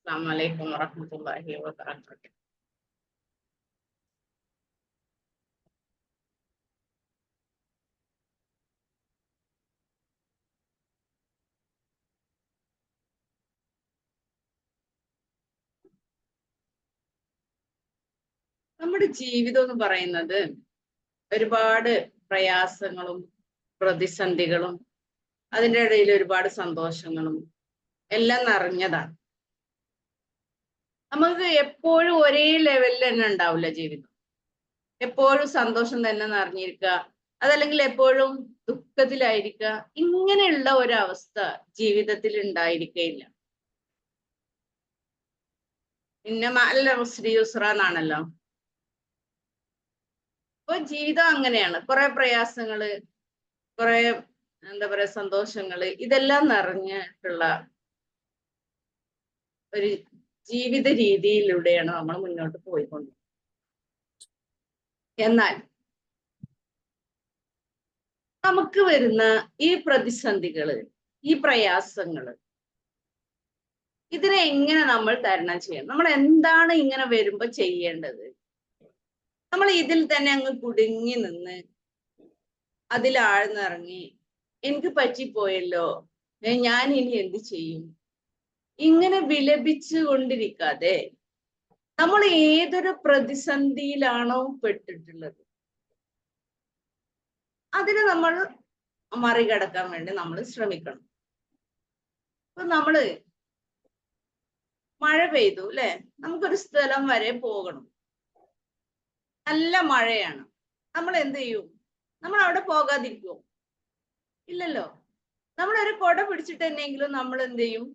അസ്സലാമു അലൈക്കും വറഹ്മത്തുള്ളാഹി വബറകാതുഹു. നമ്മുടെ ജീവിതം എന്ന് പറയുന്നത് ഒരുപാട് പ്രയാസങ്ങളും പ്രതിസന്ധികളും അതിൻ്റെ ഇടയിൽ ഒരുപാട് സന്തോഷങ്ങളും എല്ലാം നിറഞ്ഞതാണ്. നമുക്ക് എപ്പോഴും ഒരേ ലെവലിൽ തന്നെ ഉണ്ടാവില്ല ജീവിതം. എപ്പോഴും സന്തോഷം തന്നെ നിറഞ്ഞിരിക്കുക, അതല്ലെങ്കിൽ എപ്പോഴും ദുഃഖത്തിലായിരിക്കുക, ഇങ്ങനെയുള്ള ഒരവസ്ഥ ജീവിതത്തിൽ ഉണ്ടായിരിക്കയില്ല. പിന്നെ മഅൽ ഉസ്രി യുസ്ര എന്നാണല്ലോ. അപ്പൊ ജീവിതം അങ്ങനെയാണ്. കുറെ പ്രയാസങ്ങള്, കുറെ എന്താ പറയാ സന്തോഷങ്ങള്, ഇതെല്ലാം നിറഞ്ഞിട്ടുള്ള ഒരു ജീവിത രീതിയിലൂടെയാണ് നമ്മൾ മുന്നോട്ട് പോയിക്കൊണ്ടിരിക്കുന്നത്. എന്നാൽ നമുക്ക് വരുന്ന ഈ പ്രതിസന്ധികള്, ഈ പ്രയാസങ്ങള്, ഇതിനെ എങ്ങനെ നമ്മൾ തരണം ചെയ്യണം? നമ്മൾ എന്താണ് ഇങ്ങനെ വരുമ്പോ ചെയ്യേണ്ടത്? നമ്മൾ ഇതിൽ തന്നെ അങ്ങ് കുടുങ്ങി നിന്ന് അതിൽ ആഴ്ന്നിറങ്ങി എനിക്ക് പറ്റിപ്പോയല്ലോ, ഞാൻ ഇനി എന്ത് ചെയ്യും, ഇങ്ങനെ വിലപിച്ചു കൊണ്ടിരിക്കാതെ നമ്മൾ ഏതൊരു പ്രതിസന്ധിയിലാണോ പെട്ടിട്ടുള്ളത് അതിനെ നമ്മൾ മറികടക്കാൻ വേണ്ടി നമ്മൾ ശ്രമിക്കണം. ഇപ്പൊ നമ്മള് മഴ പെയ്തു അല്ലെ, നമുക്കൊരു സ്ഥലം വരെ പോകണം, നല്ല മഴയാണ്. നമ്മൾ എന്ത് ചെയ്യും? നമ്മൾ അവിടെ പോകാതിരിക്കുമോ? ഇല്ലല്ലോ. നമ്മളൊരു കുട പിടിച്ചിട്ട് തന്നെയെങ്കിലും നമ്മൾ എന്ത് ചെയ്യും?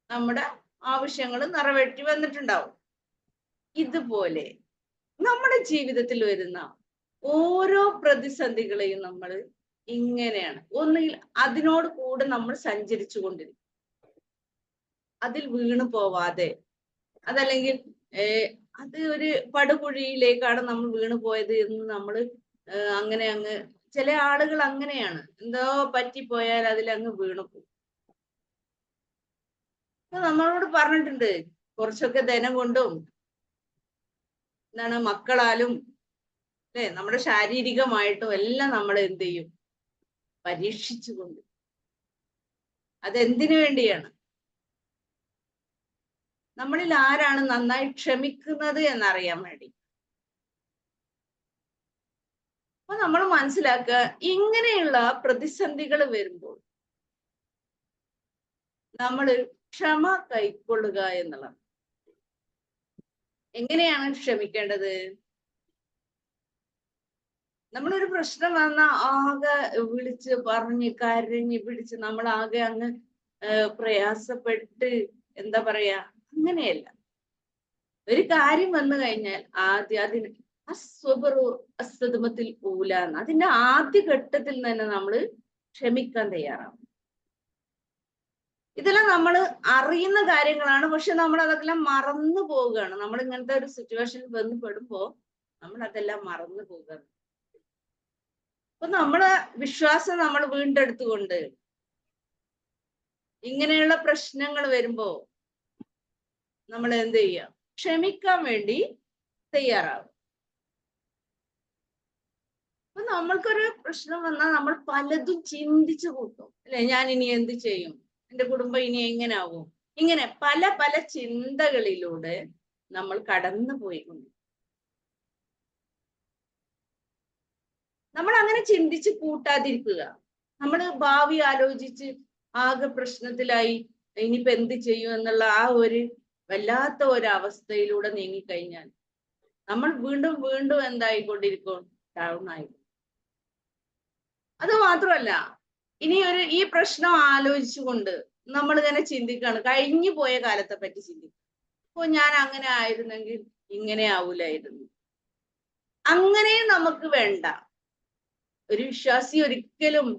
നമ്മുടെ ആവശ്യങ്ങൾ നിറവേറ്റി വന്നിട്ടുണ്ടാവും. ഇതുപോലെ നമ്മുടെ ജീവിതത്തിൽ വരുന്ന ഓരോ പ്രതിസന്ധികളെയും നമ്മൾ ഇങ്ങനെയാണ്, ഒന്നുകിൽ അതിനോട് കൂടെ നമ്മൾ സഞ്ചരിച്ചു കൊണ്ടിരിക്കും, അതിൽ വീണു പോവാതെ, അതല്ലെങ്കിൽ അത് ഒരു പടുകുഴിയിലേക്കാണ് നമ്മൾ വീണു പോയത് എന്ന് നമ്മൾ അങ്ങനെ അങ്ങ്, ചില ആളുകൾ അങ്ങനെയാണ്, എന്തോ പറ്റിപ്പോയാൽ അതിലങ്ങ് വീണു പോകും. നമ്മളോട് പറഞ്ഞിട്ടുണ്ട്, കുറച്ചൊക്കെ ധനം കൊണ്ടും എന്താണ് മക്കളാലും അല്ലെ, നമ്മുടെ ശാരീരികമായിട്ടും എല്ലാം നമ്മൾ എന്ത് ചെയ്യും? പരീക്ഷിച്ചുകൊണ്ട്. അതെന്തിനു വേണ്ടിയാണ്? നമ്മളിൽ ആരാണ് നന്നായി ക്ഷമിക്കുന്നത് എന്നറിയാൻ വേണ്ടി. അപ്പൊ നമ്മൾ മനസ്സിലാക്കുക, ഇങ്ങനെയുള്ള പ്രതിസന്ധികൾ വരുമ്പോൾ നമ്മൾ ക്ഷമ കൈക്കൊള്ളുക എന്നുള്ളത്. എങ്ങനെയാണ് ക്ഷമിക്കേണ്ടത്? നമ്മളൊരു പ്രശ്നം വന്ന ആകെ വിളിച്ച് പറഞ്ഞ് കരഞ്ഞ് പിടിച്ച് നമ്മൾ ആകെ അങ്ങ് പ്രയാസപ്പെട്ട്, എന്താ പറയാ, അങ്ങനെയല്ല. ഒരു കാര്യം വന്നു കഴിഞ്ഞാൽ ആദ്യം അതിന് അസ്വബറു അസ്വദമത്തിൽ ഊലാന്ന്, അതിന്റെ ആദ്യ ഘട്ടത്തിൽ തന്നെ നമ്മൾ ക്ഷമിക്കാൻ തയ്യാറാവും. ഇതെല്ലാം നമ്മൾ അറിയുന്ന കാര്യങ്ങളാണ്, പക്ഷെ നമ്മൾ അതെല്ലാം മറന്നു പോവുകയാണ്. നമ്മൾ ഇങ്ങനത്തെ ഒരു സിറ്റുവേഷനിൽ വന്ന് പെടുമ്പോ നമ്മൾ അതെല്ലാം മറന്നു പോവുകയാണ്. അപ്പൊ നമ്മളെ വിശ്വാസം നമ്മൾ വീണ്ടെടുത്തുകൊണ്ട് ഇങ്ങനെയുള്ള പ്രശ്നങ്ങൾ വരുമ്പോ നമ്മൾ എന്ത് ചെയ്യാം? ക്ഷമിക്കാൻ വേണ്ടി തയ്യാറാവും. അപ്പൊ നമ്മൾക്കൊരു പ്രശ്നം വന്നാൽ നമ്മൾ പലതും ചിന്തിച്ചു കൂട്ടും അല്ലെ, ഞാൻ ഇനി എന്ത് ചെയ്യും, എന്റെ കുടുംബം ഇനി എങ്ങനെ ആവും, ഇങ്ങനെ പല പല ചിന്തകളിലൂടെ നമ്മൾ കടന്നു പോയിക്കൊണ്ട്. നമ്മൾ അങ്ങനെ ചിന്തിച്ച് കൂട്ടാതിരിക്കുക. നമ്മൾ ഭാവി ആലോചിച്ച് ആകെ പ്രശ്നത്തിലായി ഇനിയിപ്പോ എന്ത് ചെയ്യും എന്നുള്ള ആ ഒരു വല്ലാത്ത ഒരവസ്ഥയിലൂടെ നീങ്ങിക്കഴിഞ്ഞാൽ നമ്മൾ വീണ്ടും വീണ്ടും എന്തായിക്കൊണ്ടിരിക്കും? ഡൗൺ ആയി. അത് മാത്രമല്ല, ഇനി ഈ പ്രശ്നം ആലോചിച്ചുകൊണ്ട് നമ്മൾ ഇങ്ങനെ ചിന്തിക്കുകയാണ്, കഴിഞ്ഞു പോയ കാലത്തെ പറ്റി ചിന്തിക്കും. അപ്പൊ ഞാൻ അങ്ങനെ ആയിരുന്നെങ്കിൽ ഇങ്ങനെ ആവൂലായിരുന്നു. അങ്ങനെ നമുക്ക് വേണ്ട. ഒരു വിശ്വാസി ഒരിക്കലും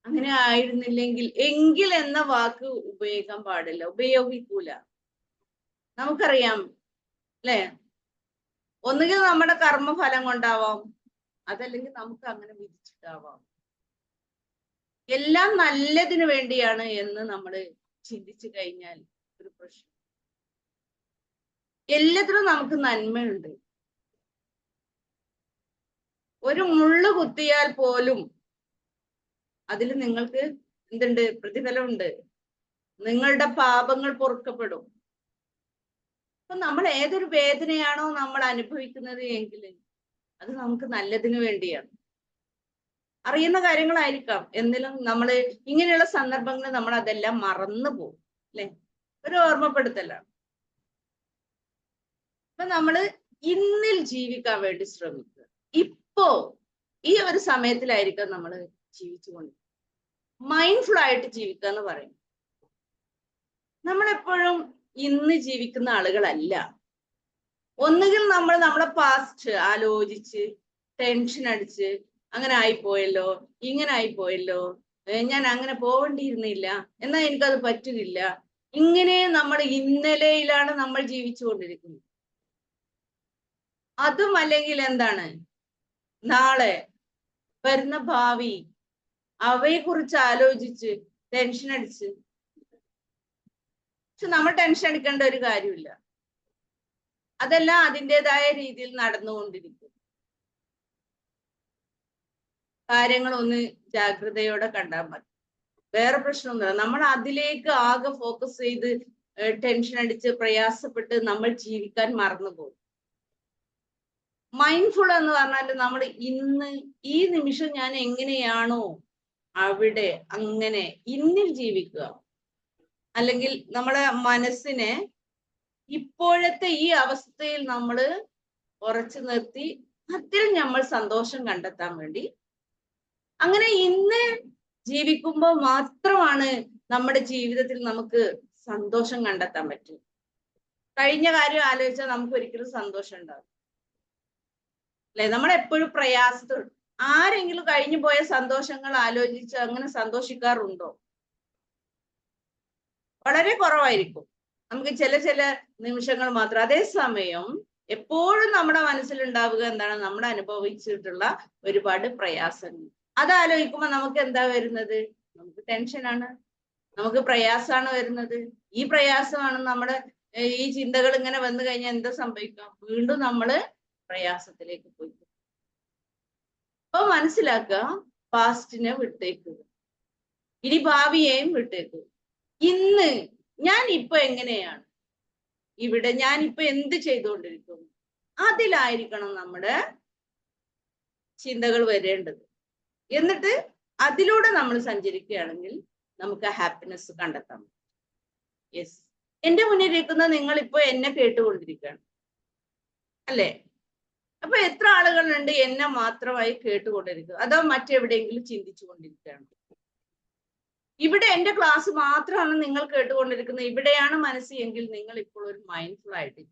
അങ്ങനെ ആയിരുന്നില്ലെങ്കിൽ, എങ്കിൽ എന്ന വാക്ക് ഉപയോഗിക്കാൻ പാടില്ല, ഉപയോഗിക്കൂല. നമുക്കറിയാം അല്ലെ, ഒന്നുകിൽ നമ്മുടെ കർമ്മഫലം കൊണ്ടാവാം, അതല്ലെങ്കിൽ നമുക്ക് അങ്ങനെ വിധിച്ചിട്ടാവാം. എല്ലാം നല്ലതിനു വേണ്ടിയാണ് എന്ന് നമ്മൾ ചിന്തിച്ചു കഴിഞ്ഞാൽ ഒരു പ്രശ്നം. എല്ലാത്തിലും നമുക്ക് നന്മയുണ്ട്. ഒരു മുള്ളു കുത്തിയാൽ പോലും അതിൽ നിങ്ങൾക്ക് എന്തുണ്ട്? പ്രതിഫലമുണ്ട്. നിങ്ങളുടെ പാപങ്ങൾ പൊറുക്കപ്പെടും. അപ്പൊ നമ്മൾ ഏതൊരു വേദനയാണോ നമ്മൾ അനുഭവിക്കുന്നത് എങ്കിൽ അത് നമുക്ക് നല്ലതിന് വേണ്ടിയാണ്. അറിയുന്ന കാര്യങ്ങളായിരിക്കാം, എന്നിലും നമ്മൾ ഇങ്ങനെയുള്ള സന്ദർഭങ്ങളിൽ നമ്മൾ അതെല്ലാം മറന്നു പോകും, അല്ലെ? ഒരു ഓർമ്മപ്പെടുത്തലാണ്. അപ്പൊ നമ്മള് ഇന്നിൽ ജീവിക്കാൻ വേണ്ടി ശ്രമിക്കുക. ഇപ്പോ ഈ ഒരു സമയത്തിലായിരിക്കാം നമ്മൾ ജീവിച്ചുകൊണ്ട് മൈൻഡ്ഫുൾ ആയിട്ട് ജീവിക്കുക എന്ന് പറയും. നമ്മളെപ്പോഴും ഇന്ന് ജീവിക്കുന്ന ആളുകളല്ല. ഒന്നുകിൽ നമ്മൾ നമ്മളെ പാസ്റ്റ് ആലോചിച്ച് ടെൻഷൻ അടിച്ച് അങ്ങനെ ആയിപ്പോയല്ലോ, ഇങ്ങനെ ആയിപ്പോയല്ലോ, ഞാൻ അങ്ങനെ പോവേണ്ടിയിരുന്നില്ല, എന്നാൽ എനിക്കത് പറ്റുന്നില്ല, ഇങ്ങനെ നമ്മൾ ഇന്നലെയിലാണ് നമ്മൾ ജീവിച്ചുകൊണ്ടിരിക്കുന്നത്. അതും അല്ലെങ്കിൽ എന്താണ്, നാളെ വരുന്ന ഭാവി അവയെ കുറിച്ച് ആലോചിച്ച് ടെൻഷൻ അടിച്ച്. പക്ഷെ നമ്മൾ ടെൻഷൻ അടിക്കേണ്ട ഒരു കാര്യമില്ല. അതെല്ലാം അതിൻ്റെതായ രീതിയിൽ നടന്നുകൊണ്ടിരിക്കും. കാര്യങ്ങളൊന്ന് ജാഗ്രതയോടെ കണ്ടാൽ മതി. വേറെ പ്രശ്നമൊന്നുമില്ല. നമ്മൾ അതിലേക്ക് ആകെ ഫോക്കസ് ചെയ്ത് ടെൻഷൻ അടിച്ച് പ്രയാസപ്പെട്ട് നമ്മൾ ജീവിക്കാൻ മറന്നുപോകും. മൈൻഡ്ഫുൾ എന്ന് പറഞ്ഞാൽ നമ്മൾ ഇന്ന് ഈ നിമിഷം ഞാൻ എങ്ങനെയാണോ അവിടെ അങ്ങനെ ഇന്നിൽ ജീവിക്കുക. അല്ലെങ്കിൽ നമ്മളെ മനസ്സിനെ ഇപ്പോഴത്തെ ഈ അവസ്ഥയിൽ നമ്മൾ ഉറച്ചു നിർത്തി അതിൽ നമ്മൾ സന്തോഷം കണ്ടെത്താൻ വേണ്ടി അങ്ങനെ ഇന്ന് ജീവിക്കുമ്പോൾ മാത്രമാണ് നമ്മുടെ ജീവിതത്തിൽ നമുക്ക് സന്തോഷം കണ്ടെത്താൻ പറ്റും. കഴിഞ്ഞ കാര്യം ആലോചിച്ചാൽ നമുക്ക് ഒരിക്കലും സന്തോഷം ഉണ്ടാവും, അല്ലെ? നമ്മളെപ്പോഴും പ്രയാസത്തോട് ആരെങ്കിലും കഴിഞ്ഞു പോയ സന്തോഷങ്ങൾ ആലോചിച്ച് അങ്ങനെ സന്തോഷിക്കാറുണ്ടോ? വളരെ കുറവായിരിക്കും. നമുക്ക് ചില നിമിഷങ്ങൾ മാത്രം. അതേസമയം എപ്പോഴും നമ്മുടെ മനസ്സിലുണ്ടാവുക എന്താണ്? നമ്മൾ അനുഭവിച്ചിട്ടുള്ള ഒരുപാട് പ്രയാസങ്ങൾ. അതാലോചിക്കുമ്പോൾ നമുക്ക് എന്താ വരുന്നത്? നമുക്ക് ടെൻഷനാണ്, നമുക്ക് പ്രയാസമാണ് വരുന്നത്. ഈ പ്രയാസമാണ് നമ്മുടെ ഈ ചിന്തകൾ ഇങ്ങനെ വന്നു കഴിഞ്ഞാൽ എന്താ സംഭവിക്കാം? വീണ്ടും നമ്മള് പ്രയാസത്തിലേക്ക് പോയി. അപ്പൊ മനസ്സിലാക്കുക, പാസ്റ്റിനെ വിട്ടേക്കുക, ഇനി ഭാവിയെയും വിട്ടേക്കുക. ഇന്ന് ഞാൻ ഇപ്പൊ എങ്ങനെയാണ്, ഇവിടെ ഞാൻ ഇപ്പൊ എന്ത് ചെയ്തുകൊണ്ടിരിക്കുന്നു, അതിലായിരിക്കണം നമ്മുടെ ചിന്തകൾ വരേണ്ടത്. എന്നിട്ട് അതിലൂടെ നമ്മൾ സഞ്ചരിക്കുകയാണെങ്കിൽ നമുക്ക് ഹാപ്പിനെസ് കണ്ടെത്താം. യെസ്, എന്റെ മുന്നിലിരിക്കുന്ന നിങ്ങൾ ഇപ്പൊ എന്നെ കേട്ടുകൊണ്ടിരിക്കുകയാണ്, അല്ലേ? അപ്പൊ എത്ര ആളുകളുണ്ട് എന്നെ മാത്രമായി കേട്ടുകൊണ്ടിരിക്കുക? അതോ മറ്റെവിടെയെങ്കിലും ചിന്തിച്ചു കൊണ്ടിരിക്കുകയാണ്? ഇവിടെ എന്റെ ക്ലാസ് മാത്രമാണ് നിങ്ങൾ കേട്ടുകൊണ്ടിരിക്കുന്നത്, ഇവിടെയാണ് മനസ്സ് എങ്കിൽ നിങ്ങൾ ഇപ്പോൾ ഒരു മൈൻഡ്ഫുൾ ആയിട്ട്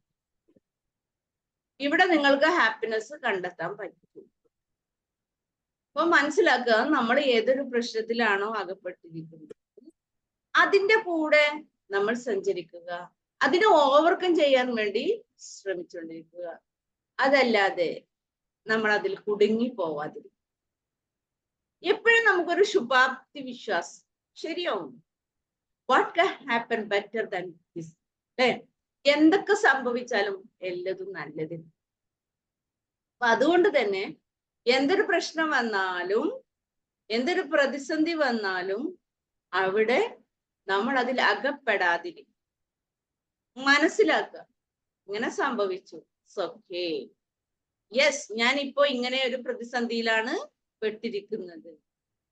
ഇവിടെ നിങ്ങൾക്ക് ഹാപ്പിനെസ് കണ്ടെത്താൻ പറ്റും. അപ്പൊ മനസ്സിലാക്കുക, നമ്മൾ ഏതൊരു പ്രശ്നത്തിലാണോ അകപ്പെട്ടിരിക്കുന്നത് അതിന്റെ കൂടെ നമ്മൾ സഞ്ചരിക്കുക, അതിനെ ഓവർകം ചെയ്യാൻ വേണ്ടി ശ്രമിച്ചുകൊണ്ടിരിക്കുക. അതല്ലാതെ നമ്മൾ അതിൽ കുടുങ്ങി പോവാതിരിക്കും. എപ്പോഴും നമുക്കൊരു ശുഭാപ്തി വിശ്വാസം, ശരിയാവും. What can happen better than this, അല്ലേ? എന്തൊക്കെ സംഭവിച്ചാലും എല്ലതും നല്ലതിന്. അപ്പൊ അതുകൊണ്ട് തന്നെ എന്തൊരു പ്രശ്നം വന്നാലും എന്തൊരു പ്രതിസന്ധി വന്നാലും അവിടെ നമ്മൾ അതിൽ അകപ്പെടാതിരിക്കും. മനസ്സിലാക്കുക, ഇങ്ങനെ സംഭവിച്ചു, ഓക്കേ, യെസ്, ഞാൻ ഇപ്പോ ഇങ്ങനെ ഒരു പ്രതിസന്ധിയിലാണ് പെട്ടിരിക്കുന്നത്.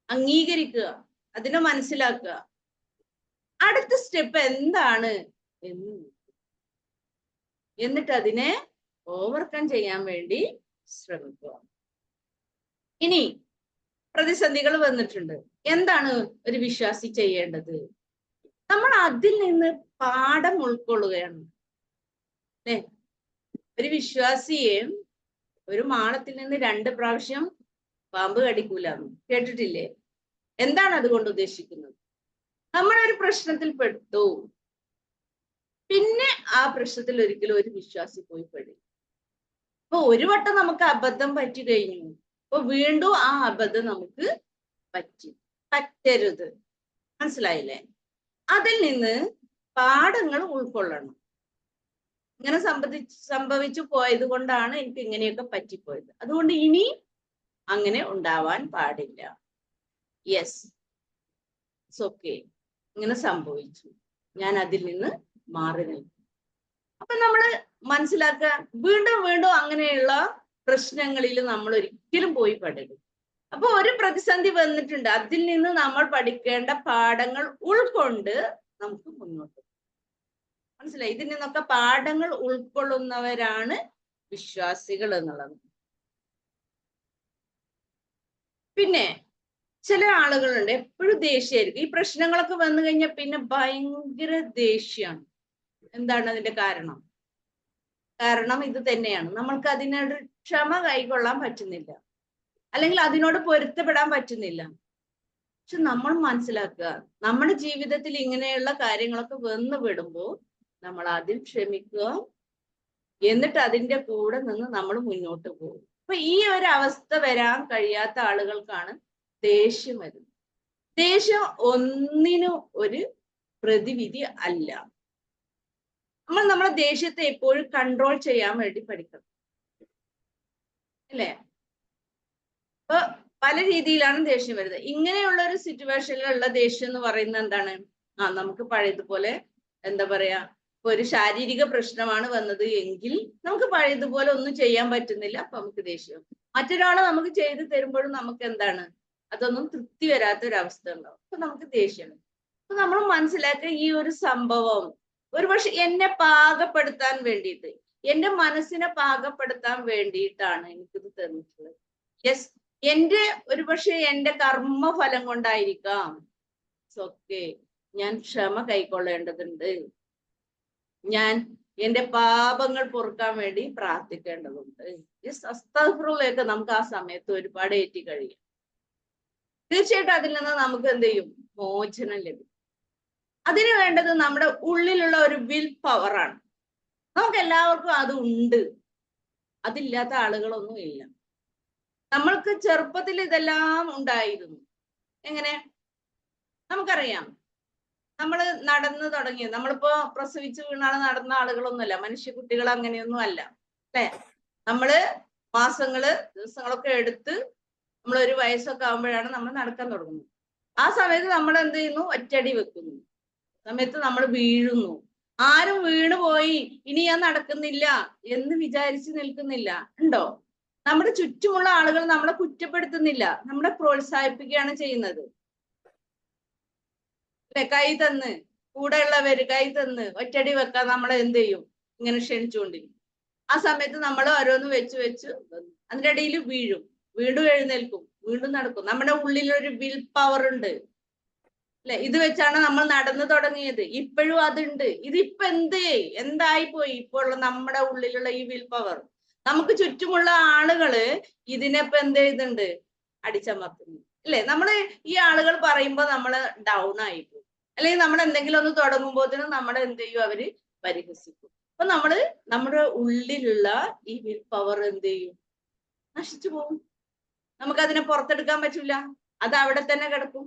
അംഗീകരിക്കുക, അതിനെ മനസ്സിലാക്കുക. അടുത്ത സ്റ്റെപ്പ് എന്താണ് എന്നിട്ട് അതിനെ ഓവർകം ചെയ്യാൻ വേണ്ടി ശ്രമിക്കുക. ഇനി പ്രതിസന്ധികൾ വന്നിട്ടുണ്ട്, എന്താണ് ഒരു വിശ്വാസി ചെയ്യേണ്ടത്? നമ്മൾ അതിൽ നിന്ന് പാഠം ഉൾക്കൊള്ളുകയാണ്, അല്ലെ? ഒരു വിശ്വാസിയെ ഒരു മാളത്തിൽ നിന്ന് 2 പ്രാവശ്യം പാമ്പ് കടിക്കൂല കേട്ടിട്ടില്ലേ? എന്താണ് അതുകൊണ്ട് ഉദ്ദേശിക്കുന്നത്? നമ്മളൊരു പ്രശ്നത്തിൽ പെട്ടു, പിന്നെ ആ പ്രശ്നത്തിൽ ഒരിക്കലും ഒരു വിശ്വാസി പോയി പെടും. അപ്പൊ ഒരു വട്ടം നമുക്ക് അബദ്ധം പറ്റി കഴിഞ്ഞു, അപ്പൊ വീണ്ടും ആ അബദ്ധം നമുക്ക് പറ്റരുത്. മനസ്സിലായില്ലേ? അതിൽ നിന്ന് പാഠങ്ങൾ ഉൾക്കൊള്ളണം. ഇങ്ങനെ സംഭവിച്ചു പോയത് കൊണ്ടാണ് എനിക്ക് ഇങ്ങനെയൊക്കെ പറ്റിപ്പോയത്. അതുകൊണ്ട് ഇനി അങ്ങനെ ഉണ്ടാവാൻ പാടില്ല. യെസ്, ഇറ്റ്സ് ഓക്കെ, ഇങ്ങനെ സംഭവിച്ചു, ഞാൻ അതിൽ നിന്ന് മാറി നിൽക്കും. അപ്പൊ നമ്മള് മനസ്സിലാക്കുക, വീണ്ടും വീണ്ടും അങ്ങനെയുള്ള പ്രശ്നങ്ങളിൽ നമ്മൾ ഒരിക്കലും പോയി പെടരുത്. അപ്പൊ ഒരു പ്രതിസന്ധി വന്നിട്ടുണ്ട്, അതിൽ നിന്ന് നമ്മൾ പഠിക്കേണ്ട പാഠങ്ങൾ ഉൾക്കൊണ്ട് നമുക്ക് മുന്നോട്ട്. മനസ്സിലായി? ഇതിൽ നിന്നൊക്കെ പാഠങ്ങൾ ഉൾക്കൊള്ളുന്നവരാണ് വിശ്വാസികൾ എന്നുള്ളത്. പിന്നെ ചില ആളുകളുണ്ട് എപ്പോഴും ദേഷ്യമായിരിക്കും. ഈ പ്രശ്നങ്ങളൊക്കെ വന്നു കഴിഞ്ഞാൽ പിന്നെ ഭയങ്കര ദേഷ്യമാണ്. എന്താണ് അതിന്റെ കാരണം? കാരണം ഇത് തന്നെയാണ്, നമ്മൾക്ക് അതിനോട് ക്ഷമ കൈക്കൊള്ളാൻ പറ്റുന്നില്ല, അല്ലെങ്കിൽ അതിനോട് പൊരുത്തപ്പെടാൻ പറ്റുന്നില്ല. പക്ഷെ നമ്മൾ മനസ്സിലാക്കുക, നമ്മുടെ ജീവിതത്തിൽ ഇങ്ങനെയുള്ള കാര്യങ്ങളൊക്കെ വന്നു വിടുമ്പോൾ നമ്മൾ അതിൽ ക്ഷമിക്കുക, എന്നിട്ട് അതിന്റെ കൂടെ നിന്ന് നമ്മൾ മുന്നോട്ട് പോകും. അപ്പൊ ഈ ഒരു അവസ്ഥ വരാൻ കഴിയാത്ത ആളുകൾക്കാണ് ദേഷ്യം വരുന്നത്. ദേഷ്യം ഒന്നിനും ഒരു പ്രതിവിധി അല്ല. നമ്മൾ നമ്മളെ ദേഷ്യത്തെ എപ്പോഴും കൺട്രോൾ ചെയ്യാൻ വേണ്ടി പഠിക്കണം, അല്ലേ? അപ്പൊ പല രീതിയിലാണ് ദേഷ്യം വരുന്നത്. ഇങ്ങനെയുള്ള ഒരു സിറ്റുവേഷനിലുള്ള ദേഷ്യം എന്ന് പറയുന്നത് എന്താണ്? നമുക്ക് പഴയതുപോലെ എന്താ പറയാ, ഒരു ശാരീരിക പ്രശ്നമാണ് വന്നത് എങ്കിൽ നമുക്ക് പഴയതുപോലെ ഒന്നും ചെയ്യാൻ പറ്റുന്നില്ല, അപ്പൊ നമുക്ക് ദേഷ്യം. മറ്റൊരാളെ നമുക്ക് ചെയ്തു തരുമ്പോഴും നമുക്ക് എന്താണ്, അതൊന്നും തൃപ്തി വരാത്ത ഒരു അവസ്ഥ ഉണ്ടാവും, അപ്പൊ നമുക്ക് ദേഷ്യം. അപ്പൊ നമ്മൾ മനസ്സിലാക്കുക, ഈ ഒരു സംഭവം ഒരുപക്ഷെ എന്നെ പാകപ്പെടുത്താൻ വേണ്ടിയിട്ട്, എന്റെ മനസ്സിനെ പാകപ്പെടുത്താൻ വേണ്ടിയിട്ടാണ് എനിക്കിത് തന്നിട്ടുള്ളത്. യെസ്, ഒരുപക്ഷെ എന്റെ കർമ്മഫലം കൊണ്ടായിരിക്കാം. ഓക്കെ, ഞാൻ ക്ഷമ കൈക്കൊള്ളേണ്ടതുണ്ട്, ഞാൻ എന്റെ പാപങ്ങൾ പൊറുക്കാൻ വേണ്ടി പ്രാർത്ഥിക്കേണ്ടതുണ്ട്. അസ്തഗ്ഫിറുള്ളയൊക്കെ നമുക്ക് ആ സമയത്ത് ഒരുപാട് ഏറ്റി കഴിയും. തീർച്ചയായിട്ടും അതിൽ നിന്ന് നമുക്ക് എന്ത് ചെയ്യും? മോചനം ലഭിക്കും. അതിന് വേണ്ടത് നമ്മുടെ ഉള്ളിലുള്ള ഒരു വിൽ പവറാണ്. നമുക്ക് എല്ലാവർക്കും അത് ഉണ്ട്, അതില്ലാത്ത ആളുകളൊന്നും ഇല്ല. നമ്മൾക്ക് ചെറുപ്പത്തിൽ ഇതെല്ലാം ഉണ്ടായിരുന്നു. എങ്ങനെ? നമുക്കറിയാം, നമ്മൾ നടന്നു തുടങ്ങി, നമ്മളിപ്പോ പ്രസവിച്ചു വീണാണ് നടന്ന ആളുകളൊന്നുമല്ല, മനുഷ്യ കുട്ടികൾ അങ്ങനെയൊന്നും അല്ല, അല്ലെ? നമ്മള് മാസങ്ങള് ദിവസങ്ങളൊക്കെ എടുത്ത് നമ്മൾ ഒരു വയസ്സൊക്കെ ആകുമ്പോഴാണ് നമ്മൾ നടക്കാൻ തുടങ്ങുന്നത്. ആ സമയത്ത് നമ്മൾ എന്ത് ചെയ്യുന്നു? ഒറ്റടി വെക്കുന്നു. സമയത്ത് നമ്മൾ വീഴുന്നു. ആരും വീണു പോയി ഇനി ഞാൻ നടക്കുന്നില്ല എന്ന് വിചാരിച്ച് നിൽക്കുന്നില്ല, ഉണ്ടോ? നമ്മുടെ ചുറ്റുമുള്ള ആളുകൾ നമ്മളെ കുറ്റപ്പെടുത്തുന്നില്ല, നമ്മളെ പ്രോത്സാഹിപ്പിക്കുകയാണ് ചെയ്യുന്നത്. അല്ലെ? കൈ തന്ന്, കൂടെയുള്ളവര് കൈ തന്ന് ഒറ്റടി വെക്കാൻ നമ്മളെ എന്ത് ചെയ്യും? ഇങ്ങനെ ക്ഷണിച്ചുകൊണ്ടിരിക്കും. ആ സമയത്ത് നമ്മൾ ഓരോന്ന് വെച്ച് വെച്ച് അതിന്റെ ഇടയിൽ വീഴും, വീണ്ടും എഴുന്നേൽക്കും, വീണ്ടും നടക്കും. നമ്മുടെ ഉള്ളിലൊരു വിൽ പവർ ഉണ്ട്, അല്ലെ? ഇത് വെച്ചാണ് നമ്മൾ നടന്നു തുടങ്ങിയത്, ഇപ്പോഴും അതുണ്ട്. ഇതിപ്പോ എന്തായി പോയി? ഇപ്പോൾ നമ്മുടെ ഉള്ളിലുള്ള ഈ വിൽ പവർ. നമുക്ക് ചുറ്റുമുള്ള ആളുകള് ഇതിനെപ്പോ എന്ത് ചെയ്യുന്നുണ്ട്? അടിച്ചമർത്തുന്നു, അല്ലെ? നമ്മള് ഈ ആളുകൾ പറയുമ്പോ നമ്മള് ഡൗൺ ആയിപ്പോകും, അല്ലെങ്കിൽ നമ്മൾ എന്തെങ്കിലും ഒന്ന് തുടങ്ങുമ്പോഴത്തേനും നമ്മളെ എന്ത് ചെയ്യും? അവര് പരിഹസിക്കും. അപ്പൊ നമ്മുടെ ഉള്ളിലുള്ള ഈ വിൽ പവർ എന്ത് ചെയ്യും? നശിച്ചു പോകും. നമുക്കതിനെ പുറത്തെടുക്കാൻ പറ്റില്ല, അത് അവിടെ തന്നെ കിടക്കും.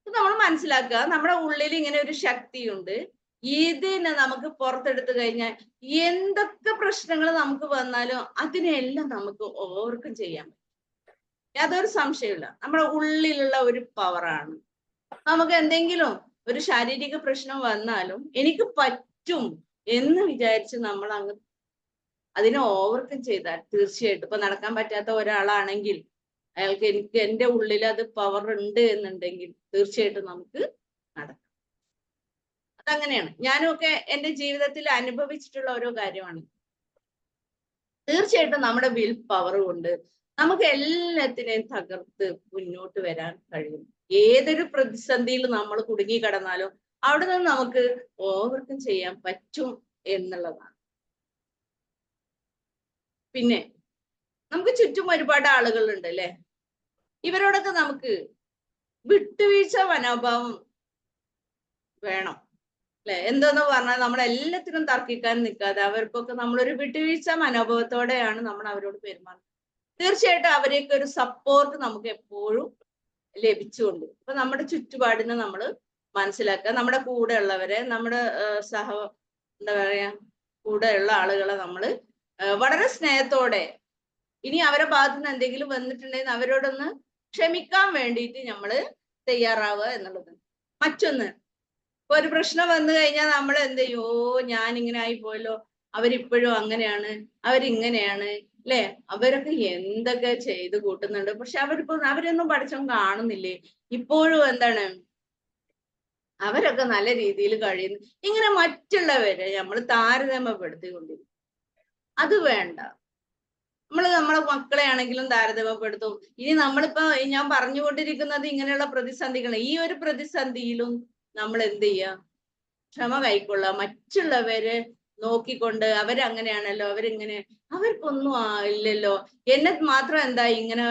നമ്മൾ മനസ്സിലാക്കുക, നമ്മുടെ ഉള്ളിൽ ഇങ്ങനെ ഒരു ശക്തിയുണ്ട്. ഇതിനെ നമുക്ക് പുറത്തെടുത്തു കഴിഞ്ഞാൽ എന്തൊക്കെ പ്രശ്നങ്ങൾ നമുക്ക് വന്നാലും അതിനെല്ലാം നമുക്ക് ഓവർകം ചെയ്യാൻ പറ്റും. യാതൊരു സംശയമില്ല, നമ്മുടെ ഉള്ളിലുള്ള ഒരു പവറാണ്. നമുക്ക് എന്തെങ്കിലും ഒരു ശാരീരിക പ്രശ്നം വന്നാലും എനിക്ക് പറ്റും എന്ന് വിചാരിച്ച് നമ്മൾ അങ്ങ് അതിനെ ഓവർകം ചെയ്താൽ തീർച്ചയായിട്ടും, ഇപ്പൊ നടക്കാൻ പറ്റാത്ത ഒരാളാണെങ്കിൽ അയാൾക്ക് എന്റെ ഉള്ളിൽ അത് പവർ ഉണ്ട് എന്നുണ്ടെങ്കിൽ തീർച്ചയായിട്ടും നമുക്ക് നടക്കാം. അതങ്ങനെയാണ്. ഞാനും ഒക്കെ എന്റെ ജീവിതത്തിൽ അനുഭവിച്ചിട്ടുള്ള ഓരോ കാര്യമാണ്. തീർച്ചയായിട്ടും നമ്മുടെ വിൽ പവർ കൊണ്ട് നമുക്ക് എല്ലാത്തിനെയും തകർത്ത് മുന്നോട്ട് വരാൻ കഴിയും. ഏതൊരു പ്രതിസന്ധിയിൽ നമ്മൾ കുടുങ്ങി കിടന്നാലും അവിടെ നിന്ന് നമുക്ക് ഓവർകം ചെയ്യാൻ പറ്റും എന്നുള്ളതാണ്. പിന്നെ നമുക്ക് ചുറ്റും ഒരുപാട് ആളുകളുണ്ട്, അല്ലെ? ഇവരോടൊക്കെ നമുക്ക് വിട്ടുവീഴ്ച മനോഭാവം വേണം, അല്ലെ? എന്തെന്ന് പറഞ്ഞാൽ നമ്മൾ എല്ലാത്തിനും തർക്കിക്കാൻ നിൽക്കാതെ അവർക്കൊക്കെ നമ്മളൊരു വിട്ടുവീഴ്ച മനോഭാവത്തോടെയാണ് നമ്മൾ അവരോട് പെരുമാറുന്നത്. തീർച്ചയായിട്ടും അവരെയൊക്കെ ഒരു സപ്പോർട്ട് നമുക്ക് എപ്പോഴും ലഭിച്ചുകൊണ്ട്, ഇപ്പൊ നമ്മുടെ ചുറ്റുപാടിനെ നമ്മൾ മനസ്സിലാക്കുക. നമ്മുടെ കൂടെ ഉള്ളവരെ, നമ്മുടെ എന്താ പറയാ, കൂടെയുള്ള ആളുകളെ നമ്മൾ വളരെ സ്നേഹത്തോടെ, ഇനി അവരെ ഭാഗത്തു നിന്ന് എന്തെങ്കിലും വന്നിട്ടുണ്ടെങ്കിൽ അവരോടൊന്ന് ക്ഷമിക്കാൻ വേണ്ടിയിട്ട് നമ്മൾ തയ്യാറാവുക എന്നുള്ളത്. മറ്റൊന്ന്, ഇപ്പൊ ഒരു പ്രശ്നം വന്നു കഴിഞ്ഞാൽ നമ്മൾ എന്ത് ചെയ്യും? ഓ, ഞാൻ ഇങ്ങനെ ആയി പോയല്ലോ, അവരിപ്പോഴും അങ്ങനെയാണ്, അവരിങ്ങനെയാണ്, അല്ലെ? അവരൊക്കെ എന്തൊക്കെ ചെയ്ത് കൂട്ടുന്നുണ്ട്, പക്ഷെ അവരൊന്നും പഠിച്ചവൻ കാണുന്നില്ലേ? ഇപ്പോഴും എന്താണ്, അവരൊക്കെ നല്ല രീതിയിൽ കഴിയുന്നു. ഇങ്ങനെ മറ്റുള്ളവരെ നമ്മൾ താരതമ്യപ്പെടുത്തിക്കൊണ്ടിരിക്കും. അത് വേണ്ട. നമ്മളെ മക്കളെ ആണെങ്കിലും താരതമ്യപ്പെടുത്തും. ഇനി നമ്മളിപ്പോ ഞാൻ പറഞ്ഞുകൊണ്ടിരിക്കുന്നത് ഇങ്ങനെയുള്ള പ്രതിസന്ധികൾ, ഈ ഒരു പ്രതിസന്ധിയിലും നമ്മൾ എന്ത് ചെയ്യുക? ക്ഷമ കൈക്കൊള്ളുക. മറ്റുള്ളവരെ നോക്കിക്കൊണ്ട് അവരങ്ങനെയാണല്ലോ, അവർക്കൊന്നും ഇല്ലല്ലോ, എന്നെ മാത്രം എന്താ ഇങ്ങനെ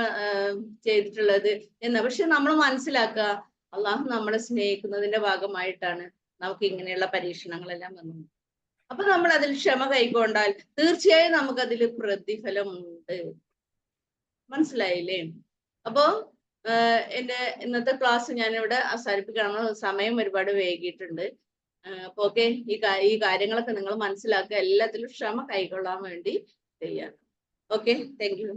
ചെയ്തിട്ടുള്ളത് എന്ന്. പക്ഷെ നമ്മൾ മനസ്സിലാക്കുക, അള്ളാഹു നമ്മളെ സ്നേഹിക്കുന്നതിന്റെ ഭാഗമായിട്ടാണ് നമുക്ക് ഇങ്ങനെയുള്ള പരീക്ഷണങ്ങളെല്ലാം വന്നത്. അപ്പൊ നമ്മൾ അതിൽ ക്ഷമ കൈക്കൊണ്ടാൽ തീർച്ചയായും നമുക്കതിൽ പ്രതിഫലമുണ്ട്. മനസ്സിലായില്ലേ? അപ്പോ എന്റെ ഇന്നത്തെ ക്ലാസ് ഞാനിവിടെ അവസാനിപ്പിക്കണം. സമയം ഒരുപാട് വൈകിയിട്ടുണ്ട്. അപ്പൊ ഓക്കെ, ഈ കാര്യങ്ങളൊക്കെ നിങ്ങൾ മനസ്സിലാക്കുക, എല്ലാത്തിലും ക്ഷമ കൈക്കൊള്ളാൻ വേണ്ടി ചെയ്യാം. Okay, thank you.